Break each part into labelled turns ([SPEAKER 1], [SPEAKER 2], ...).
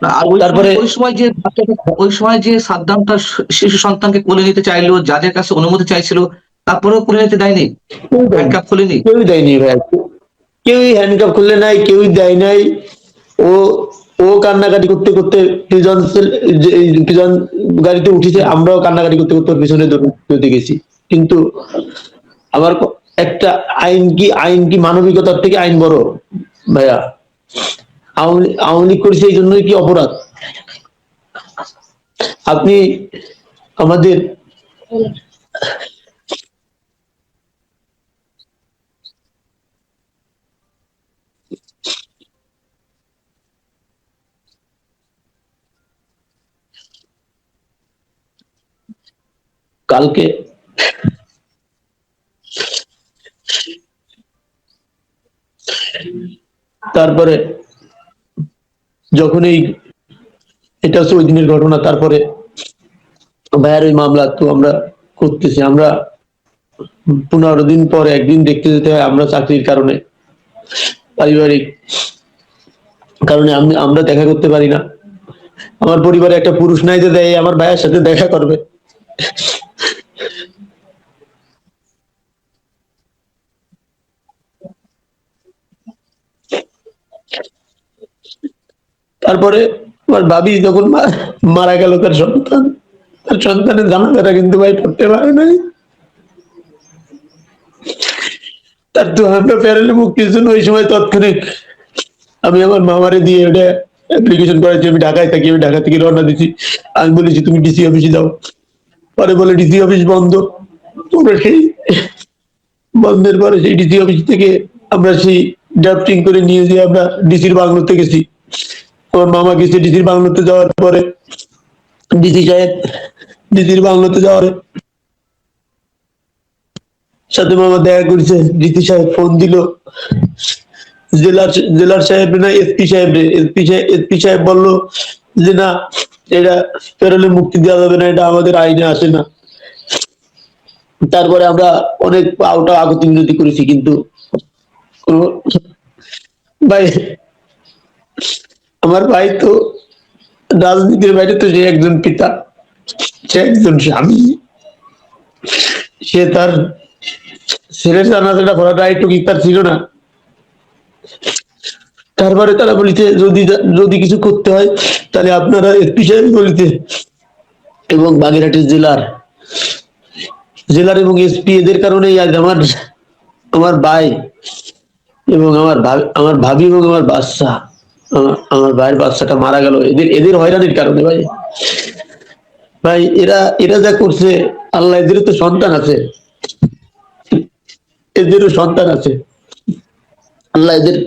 [SPEAKER 1] না, আর
[SPEAKER 2] তারপরে
[SPEAKER 1] ওই সময় যে ওই সময় যে সাদ্দাম তার শিশু সন্তানকে কোলে নিতে চাইলো, যাদের কাছে অনুমতি চাইছিল, তারপরেও কোলে নিতে দেয়নি,
[SPEAKER 2] কেউই দেয়নি,
[SPEAKER 1] হ্যান্ডকাপ খুলেনি।
[SPEAKER 2] কেউই দেয়নি ভাই, কেউই হ্যান্ডকাপ খুলে নাই, কেউই দেয় নাই। ও ও কান্নাকাটি করতে করতে প্রিজন প্রিজন গাড়িতে উঠেছে, আমরাও কান্নাকাটি করতে করতে ওর পিছনে দৌড়তে গেছি। কিন্তু আমার একটা আইন কি মানবিকতার থেকে আইন বড় ভাইয়া? আওয়ামী লীগ করেছে এই জন্যই কি অপরাধ? আপনি আমাদের কালকে তারপরে যখন এটা হচ্ছে ওই দিনের ঘটনা, তারপরে ভাইয়ের ওই মামলা তো আমরা করতেছি, আমরা 15 দিন পরে একদিন দেখতে যেতে হয়, আমরা চাকরির কারণে, পারিবারিক কারণে আমরা দেখা করতে পারি না। আমার পরিবারে একটা পুরুষ নাই যে দেয় আমার ভাইয়ের সাথে দেখা করবে। তারপরে আমার ভাবি যখন মারা গেল, তার সন্তানের জানাজাটা কিন্তু ভাই পড়তে পারে নাই। তার তো আমরা প্যারেলে মুক্তির জন্য ওই সময় তৎক্ষণিক আমি আমার মামারে দিয়ে ওটা অ্যাপ্লিকেশন করেছি। আমি ঢাকায় থাকি, আমি ঢাকা থেকে রওনা দিচ্ছি। আমি বলেছি তুমি ডিসি অফিসে যাও। পরে বলে ডিসি অফিস বন্ধ। তোমরা সেই বন্ধের পরে সেই ডিসি অফিস থেকে আমরা সেই ড্রাফটিং করে নিয়ে যেয়ে আমরা ডিসির বাংলোতে গেছি। আমার মামা গেছে ডিসির বাংলোতে, যাওয়ার পরে ডিসির বাংলোতে যাওয়ার সাথে মামা দেখা করছে। ডিসি সাহেব ফোন দিল, জেলার সাহেব না এসপি সাহেব রে, এসপি সাহেব বললো যে না, এটা পেরোলে মুক্তি দেওয়া যাবে না, এটা আমাদের আইনে আসে না। তারপরে আমরা অনেক পাউটা আগতি মিনতি করেছি, কিন্তু ভাই আমার ভাই তো রাজনীতির বাইরে তো সে একজন পিতা, সে একজন স্বামী, সে তার ছেলের জানাজাটা করাটা একটু কি তার ছিল না? তারপরে তারা বলিতে যদি কিছু করতে হয় তাহলে আপনারা এসপি সাহেব বলিতে, এবং বাগেরহাটের জেলার এবং এসপি এদের কারণেই আজ আমার ভাই এবং আমার ভাবি এবং আমার বাচ্চা, আমার ভাইয়ের বাচ্চাটা মারা গেল এদের হয়রানির কারণে। ভাই ভাই এরা যা করছে, আল্লাহ এদেরও তো সন্তান আছে, এদেরও সন্তান আছে। আল্লাহ এদের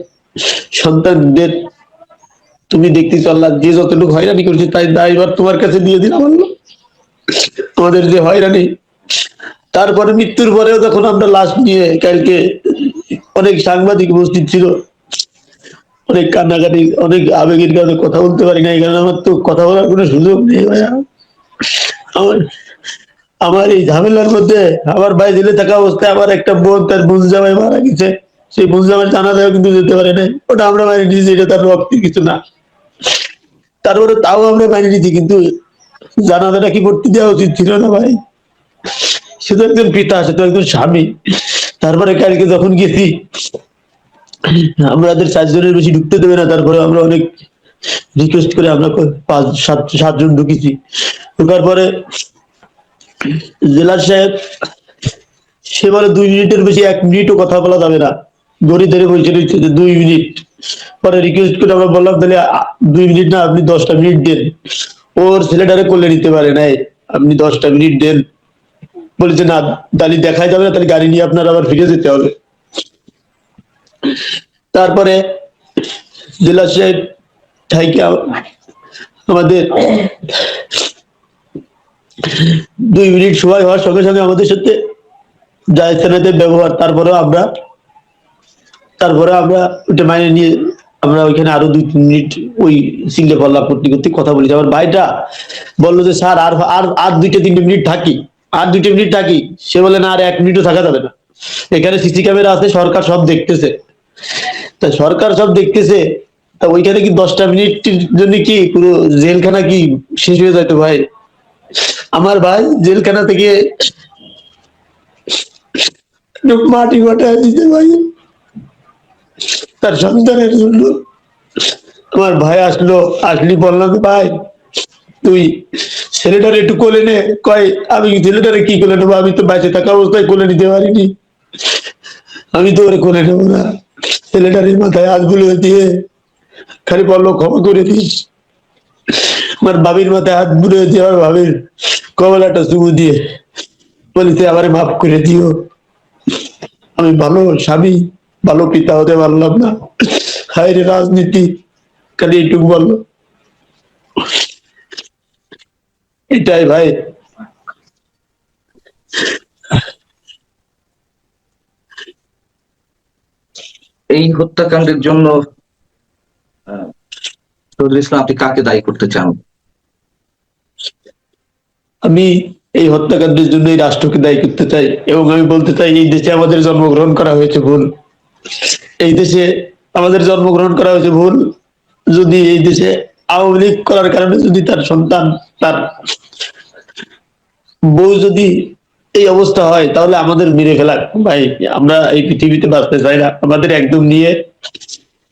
[SPEAKER 2] সন্তানদের তুমি দেখতেছো, আল্লাহ যে যতটুকু হয়রানি করছে তাই দায়ভার তোমার কাছে দিয়ে দিলাম। আল্লাহ আমাদের যে হয়রানি, তারপরে মৃত্যুর পরেও যখন আমরা লাশ নিয়ে কালকে অনেক সাংবাদিক উপস্থিত ছিল, অনেক কান্নাকাটি, অনেক আবেগের কারণে কথা বলতে পারি না, এখানে আমার তো কথা বলার কোনো সুযোগ নেই ভাইয়া। আমার আমার এই ঝামেলার মধ্যে আমার ভাই জেলে থাকা অবস্থায় আমার একটা বোন, তার বোন জামাই মারা গেছে, সেই বোন জামাই জানা দেওয়া কিন্তু যেতে পারে না, ওটা আমরা মানি নিয়েছি, এটা তার রক্তের কিছু না। তারপরে তাও আমরা মানি নিয়েছি, কিন্তু জানাজাটা কি করতে দেওয়া উচিত ছিল না ভাই? সে তো একজন পিতা, সে তো একজন স্বামী। তারপরে কালকে যখন গেছি, আমাদের 4 জনের বেশি ঢুকতে দেবে না, তারপরে আমরা অনেক রিকোয়েস্ট করে আমরা 5-7 জন ঢুকেছি। ঢুকার পরে জেলার সাহেব সে বলে 2 মিনিটের বেশি 1 মিনিটও কথা বলা যাবে না, গড়ি ধরে বলছে যে 2 মিনিট। পরে রিকোয়েস্ট করে আমরা বললাম তাহলে 2 মিনিট না, আপনি 10টা মিনিট দেন। ওর ছেলেটারে করলে নিতে পারে নাই, আপনি 10টা মিনিট দেন। বলেছে না, তাহলে দেখাই যাবে না, তাহলে গাড়ি নিয়ে আপনার আবার ফিরে যেতে হবে। তারপরে জেলা সাহেব থাইকে আমাদের 2 মিনিট সময় হওয়ার সঙ্গে সঙ্গে আমাদের সাথে জায়স্থানাতে ব্যবহার, তারপরে আমরা ওটা মাইনে নিয়ে আমরা ওইখানে আরো 2-3 মিনিট ওই সিঙ্গে পল্লা করতে করতে কথা বলেছি। আমার ভাইটা বললো যে স্যার আর আর আর 2-3 মিনিট থাকি, আর 2 মিনিট থাকি। সে বলে না, আর 1 মিনিটও থাকা যাবে না, এখানে সিসি ক্যামেরা আছে, সরকার সব দেখতেছে। তা সরকার সব দেখতেছে, তা ওইখানে কি 10টা মিনিটের জন্য কি পুরো জেলখানা কি শেষ হয়ে যেত ভাই? আমার ভাই জেলখানা থেকে মাটি ফাটায় দিতে ভাই তার সন্তানের জন্য। আমার ভাই আসলো, আসলি বললাম ভাই তুই ছেলেটারে একটু কোলে নে। কয় আমি ছেলেটারে কি কোলে নেবো, আমি তো বেঁচে থাকা অবস্থায় কোলে নিতে পারিনি, আমি তো ওরে কোলে নেবো না। ছেলেটার মাথায় হাত বুলিয়ে দিয়ে খালি বললো ক্ষমা করে দিস। আমার ভাবির মাথায় হাত বুলিয়ে দিয়ে আমার ভাবির কমলাটা চুমু দিয়ে বলিতে আমারে মাফ করে দিও, আমি ভালো স্বামী ভালো পিতা হতে পারলাম না। হায় রে রাজনীতি, খালি এইটুকু বললো। এটাই ভাই।
[SPEAKER 1] এই হত্যাকাণ্ডের জন্য আহ, শহীদুল ইসলাম আপনি কাকে দায়ী করতে চান?
[SPEAKER 2] আমি এই হত্যাকাণ্ডের জন্য এই রাষ্ট্রকে দায়ী করতে চাই, এবং আমি বলতে চাই এই দেশে আমাদের জন্মগ্রহণ করা হয়েছে ভুল। এই দেশে আমাদের জন্মগ্রহণ করা হয়েছে ভুল। যদি এই দেশে আওয়ামী লীগ করার কারণে যদি তার সন্তান, তার বউ যদি এই অবস্থা হয়, তাহলে আমাদের মেরে ফেলা ভাই। আমরা এই পৃথিবীতে বাঁচতে চাই না, আমাদের একদম নিয়ে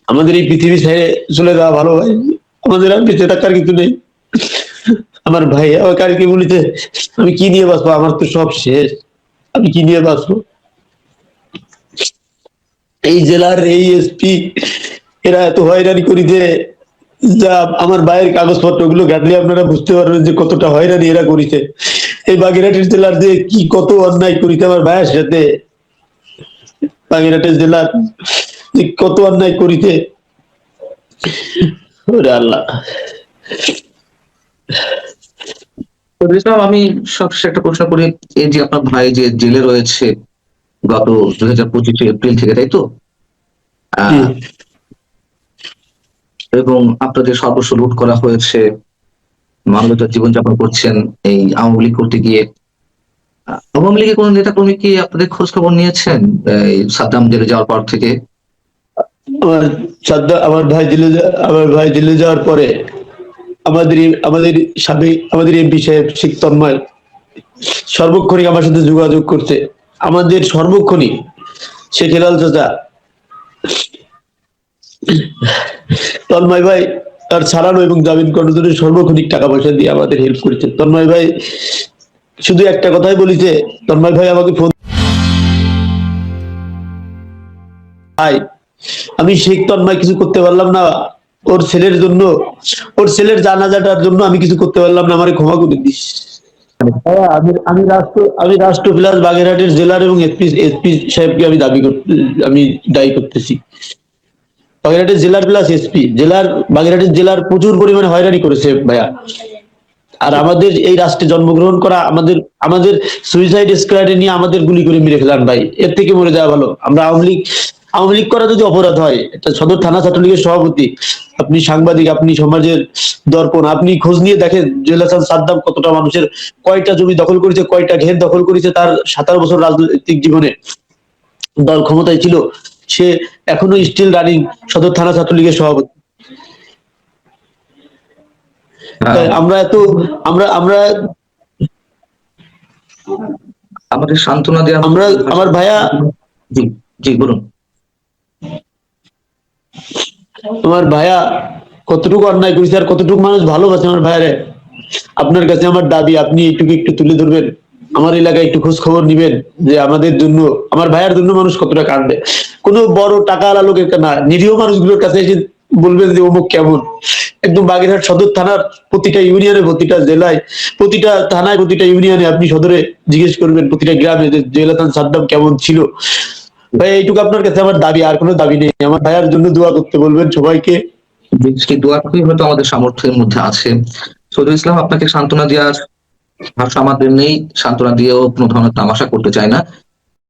[SPEAKER 2] আমাদের এই পৃথিবী ছেড়ে চলে যাওয়া ভালো ভাই। আমাদের আর বেঁচে থাকার কিছু নেই। আমার ভাই আমাকে আর কি বলিতে, আমি কি নিয়ে বাঁচবো, আমার তো সব শেষ, আমি কি নিয়ে বাঁচবো? এই জেলার এই এসপি এরা এত হয়রানি করিতে, যা আমার ভাইয়ের কাগজপত্র গুলো ঘাটলে আপনারা বুঝতে পারবেন যে কতটা হয়রানি এরা করিতে। এই বাগেরহাটের জেলার যে কি কত অন্যায় করিতে আমার ভাইয়ের সাথে, বাগেরহাটের জেলার যে কত অন্যায় করিতে, ওরে আল্লাহ।
[SPEAKER 1] শহীদুল ইসলাম, আমি সবশেষে একটা প্রশ্ন করি। এই যে আপনার ভাই যে জেলে রয়েছে গত 2025 এপ্রিল থেকে, তাই তো?
[SPEAKER 2] জি।
[SPEAKER 1] আহ, এবং আপনাদের সর্বস্ব লুট করা হয়েছে, মানবতার জীবনযাপন করছেন এই আওয়ামী লীগ করতে গিয়ে। আওয়ামী লীগের কোন নেতা কর্মী কি আপনাদের খোঁজ খবর নিয়েছেন এই সাদ্দাম জেলে যাওয়ার পর থেকে?
[SPEAKER 2] আমার আমার ভাই জেলে যাওয়ার পরে আমাদের সাবেক আমাদের এমপি সাহেব শেখ তন্ময় সর্বক্ষণিক আমার সাথে যোগাযোগ করছে। আমাদের সর্বক্ষণিক শেখ হেলাল চাচা তন্ময় ভাই তার ছাড়ানো এবং জামিন করানোর জন্য সর্বক্ষণিক টাকা পয়সা দিয়ে আমাদের হেল্প করেছে। তন্ময় ভাই শুধু একটা কথাই বলিছে, তন্ময় ভাই আমাকে ফোন, ভাই আমি শেখ তন্ময় কিছু করতে পারলাম না, ওর ছেলের জন্য, ওর ছেলের জানাজাটার জন্য আমি কিছু করতে পারলাম না, আমারে ক্ষমা করে দিস। হ্যাঁ, আমি রাষ্ট্র প্লাস বাগেরহাটের জেলার এবং এসপি সাহেবকে আমি দায়ী করতেছি। বাগেরহাটের জেলার প্লাস এসপি জেলার, বাগেরহাটের জেলার প্রচুর পরিমাণে হয়রানি করেছে ভাইয়া। আর আমাদের এই রাষ্ট্রে জন্মগ্রহণ করা, আমাদের আমাদের সুইসাইড স্কোয়াডে নিয়ে আমাদের গুলি করে মেরে ফেলান ভাই, এর থেকে মরে যাওয়া ভালো। আমরা আওয়ামী লীগ করা যদি অপরাধ হয়, এটা সদর থানা ছাত্রলীগের সভাপতি, আপনি সাংবাদিক, আপনি সমাজের দর্পণ, আপনি খোঁজ নিয়ে দেখেন জুয়েল হাসান সাদ্দাম কতটা মানুষের কয়টা জমি দখল করেছে, কয়টা ঘের দখল করেছে তার 17 বছর রাজনৈতিক জীবনে। দল ক্ষমতায় ছিল, সে এখনো স্টিল রানিং সদর থানা ছাত্রলীগের সভাপতি। তাই আমরা এত আমরা আমরা
[SPEAKER 1] আমাদের সান্ত্বনা দেওয়ার
[SPEAKER 2] আমরা আমার ভাইয়া,
[SPEAKER 1] জি, জি বলুন।
[SPEAKER 2] তোমার ভাইয়া কতটুকু অন্যায় করেছে আর কতটুকু মানুষ ভালোবাসে আমার ভাইয়ারে, আপনার কাছে আমার দাবি আপনি এইটুকু একটু তুলে ধরবেন, আমার এলাকায় একটু খোঁজ খবর নিবেন যে আমাদের জন্য, আমার ভাইয়ার জন্য মানুষ কতটা কাঁদবে। কোনো বড় টাকাওয়ালা লোকের না, নিরীহ মানুষগুলোর কাছে এসে বলবেন যে অমুক কেমন। একদম বাগেরহাট সদর থানার প্রতিটা ইউনিয়নে, প্রতিটা জেলায়, প্রতিটা থানায়, প্রতিটা ইউনিয়নে আপনি সদরে জিজ্ঞেস করবেন, প্রতিটা গ্রামে যে জুয়েল হাসান সাদ্দাম কেমন ছিল। ভাই এইটুকু আপনার কাছে আমার দাবি, আর কোনো দাবি নেই। আমার ভাইয়ার জন্য দোয়া করতে বলবেন সবাইকে।
[SPEAKER 1] সেই দোয়াটুকুই হয়তো আমাদের সামর্থ্যের মধ্যে আছে। শহীদুল ইসলাম, আপনাকে সান্ত্বনা দেওয়ার ভাষা আমাদের নেই, সান্ত্বনা দিয়েও কোনো ধরনের তামাশা করতে চাই না।